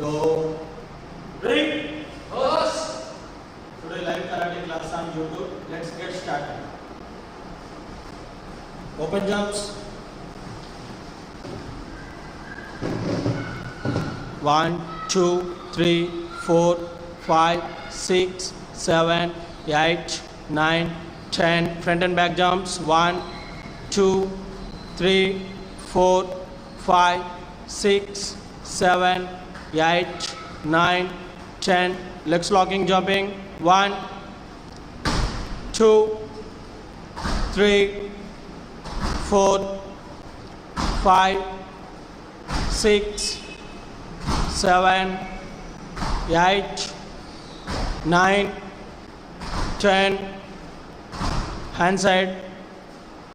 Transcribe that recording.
Yo. Ready? Yes. Today live karate class on YouTube. Let's get started. Open jumps. 1, 2, 3, 4, 5, 6, 7, 8, 9, 10. Front and back jumps. 1, 2, 3, 4, 5, 6, 7, 8, 9, 10. Legs locking jumping. 1, 2, 3, 4, 5, 6, 7, 8, 9, 10. Hand side.